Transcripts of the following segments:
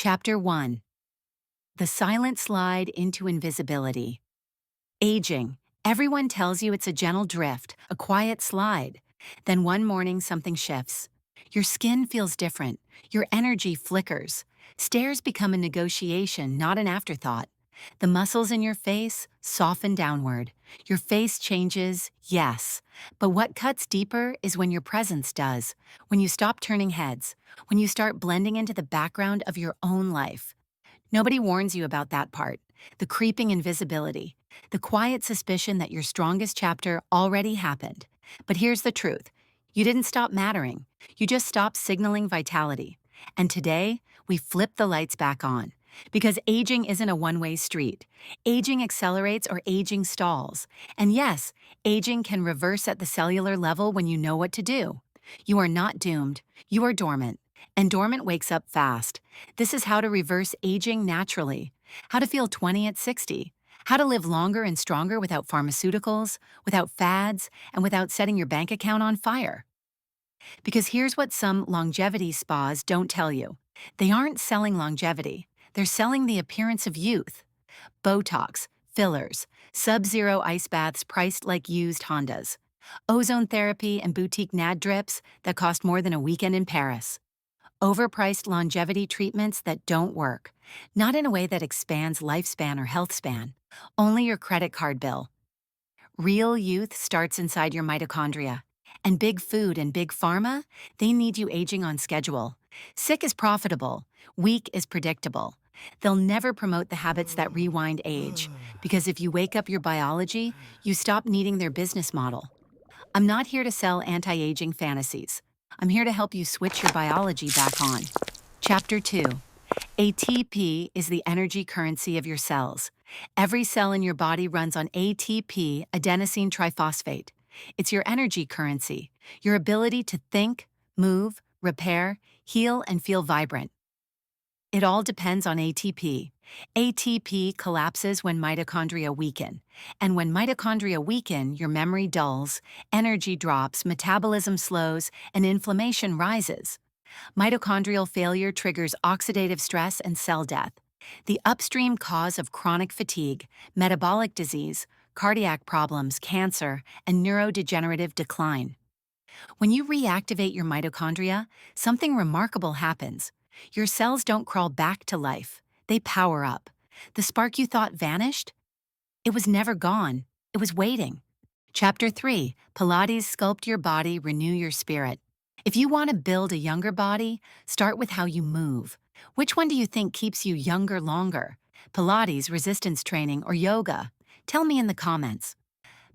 Chapter 1. The Silent Slide into Invisibility. Aging. Everyone tells you it's a gentle drift, a quiet slide. Then one morning something shifts. Your skin feels different. Your energy flickers. Stares become a negotiation, not an afterthought. The muscles in your face soften downward. Your face changes, yes. But what cuts deeper is when your presence does. When you stop turning heads. When you start blending into the background of your own life. Nobody warns you about that part. The creeping invisibility. The quiet suspicion that your strongest chapter already happened. But here's the truth. You didn't stop mattering. You just stopped signaling vitality. And today, we flip the lights back on. Because aging isn't a one-way street. Aging accelerates or aging stalls. And yes, aging can reverse at the cellular level when you know what to do. You are not doomed. You are dormant. And dormant wakes up fast. This is how to reverse aging naturally. How to feel 20 at 60. How to live longer and stronger without pharmaceuticals, without fads, and without setting your bank account on fire. Because here's what some longevity spas don't tell you. They aren't selling longevity. They're selling the appearance of youth. Botox, fillers, sub-zero ice baths priced like used Hondas. Ozone therapy and boutique NAD drips that cost more than a weekend in Paris. Overpriced longevity treatments that don't work. Not in a way that expands lifespan or health span. Only your credit card bill. Real youth starts inside your mitochondria. And big food and big pharma, they need you aging on schedule. Sick is profitable. Weak is predictable. They'll never promote the habits that rewind age. Because if you wake up your biology, you stop needing their business model. I'm not here to sell anti-aging fantasies. I'm here to help you switch your biology back on. Chapter 2. ATP is the energy currency of your cells. Every cell in your body runs on ATP, adenosine triphosphate. It's your energy currency, your ability to think, move, repair, heal, and feel vibrant. It all depends on ATP. ATP collapses when mitochondria weaken. And when mitochondria weaken, your memory dulls, energy drops, metabolism slows, and inflammation rises. Mitochondrial failure triggers oxidative stress and cell death, the upstream cause of chronic fatigue, metabolic disease, cardiac problems, cancer, and neurodegenerative decline. When you reactivate your mitochondria, something remarkable happens. Your cells don't crawl back to life. They power up. The spark you thought vanished? It was never gone. It was waiting. Chapter 3. Pilates Sculpt Your Body, Renew Your Spirit. If you want to build a younger body, start with how you move. Which one do you think keeps you younger longer? Pilates, resistance training, or yoga? Tell me in the comments.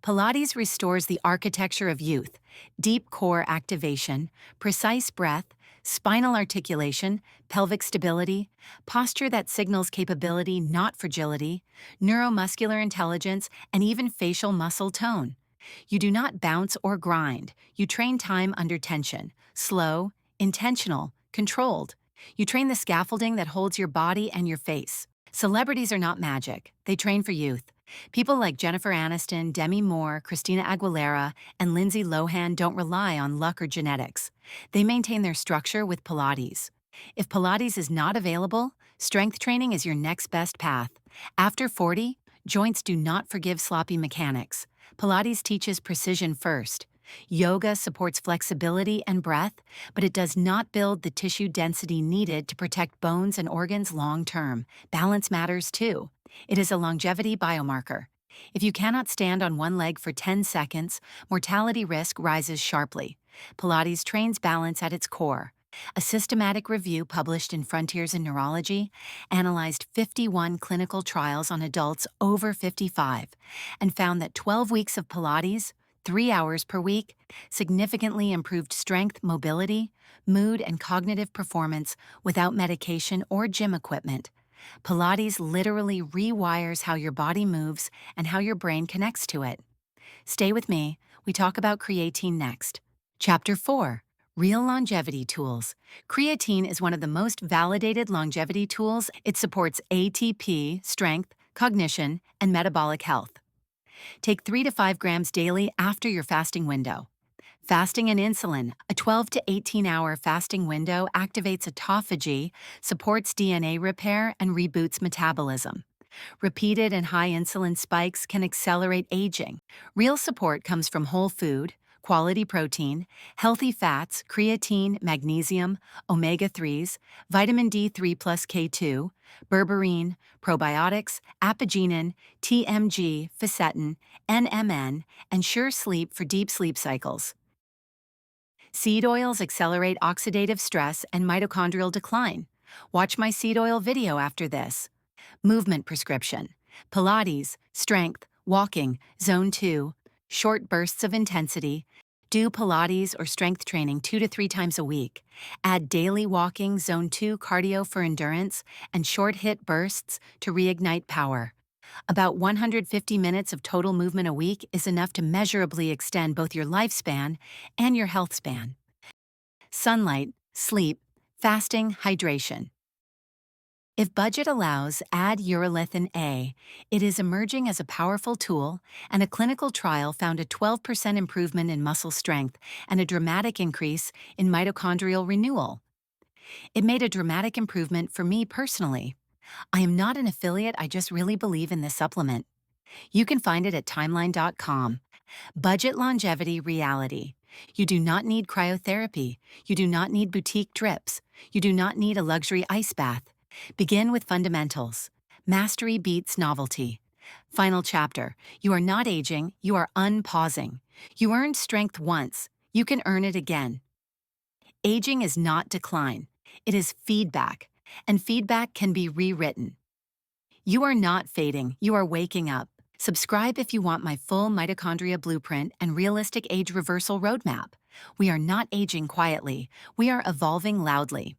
Pilates restores the architecture of youth, deep core activation, precise breath, spinal articulation, pelvic stability, posture that signals capability, not fragility, neuromuscular intelligence, and even facial muscle tone. You do not bounce or grind. You train time under tension, slow, intentional, controlled. You train the scaffolding that holds your body and your face. Celebrities are not magic. They train for youth. People like Jennifer Aniston, Demi Moore, Christina Aguilera, and Lindsay Lohan don't rely on luck or genetics. They maintain their structure with Pilates. If Pilates is not available, strength training is your next best path. After 40, joints do not forgive sloppy mechanics. Pilates teaches precision first. Yoga supports flexibility and breath, but it does not build the tissue density needed to protect bones and organs long-term. Balance matters too. It is a longevity biomarker. If you cannot stand on one leg for 10 seconds, mortality risk rises sharply. Pilates trains balance at its core. A systematic review published in Frontiers in Neurology analyzed 51 clinical trials on adults over 55 and found that 12 weeks of Pilates, 3 hours per week, significantly improved strength, mobility, mood, and cognitive performance without medication or gym equipment. Pilates literally rewires how your body moves and how your brain connects to it. Stay with me. We talk about creatine next. Chapter 4. Real longevity tools. Creatine is one of the most validated longevity tools. It supports ATP, strength, cognition, and metabolic health. Take 3 to 5 grams daily after your fasting window. Fasting and insulin. A 12 to 18-hour fasting window activates autophagy, supports DNA repair, and reboots metabolism. Repeated and high insulin spikes can accelerate aging. Real support comes from whole food, quality protein, healthy fats, creatine, magnesium, omega-3s, vitamin D3 plus K2, berberine, probiotics, apigenin, TMG, fisetin, NMN, and Sure Sleep for deep sleep cycles. Seed oils accelerate oxidative stress and mitochondrial decline. Watch my seed oil video after this. Movement prescription. Pilates, strength, walking, zone 2, short bursts of intensity. Do Pilates or strength training 2 to 3 times a week. Add daily walking, zone 2 cardio for endurance, and short hit bursts to reignite power. About 150 minutes of total movement a week is enough to measurably extend both your lifespan and your health span. Sunlight, sleep, fasting, hydration. If budget allows, add urolithin A. It is emerging as a powerful tool, and a clinical trial found a 12% improvement in muscle strength and a dramatic increase in mitochondrial renewal. It made a dramatic improvement for me personally. I am not an affiliate, I just really believe in this supplement. You can find it at timeline.com. Budget longevity reality. You do not need cryotherapy. You do not need boutique drips. You do not need a luxury ice bath. Begin with fundamentals. Mastery beats novelty. Final chapter. You are not aging, you are unpausing. You earned strength once. You can earn it again. Aging is not decline. It is feedback, and feedback can be rewritten. You are not fading, you are waking up. Subscribe if you want my full mitochondria blueprint and realistic age reversal roadmap. We are not aging quietly, we are evolving loudly.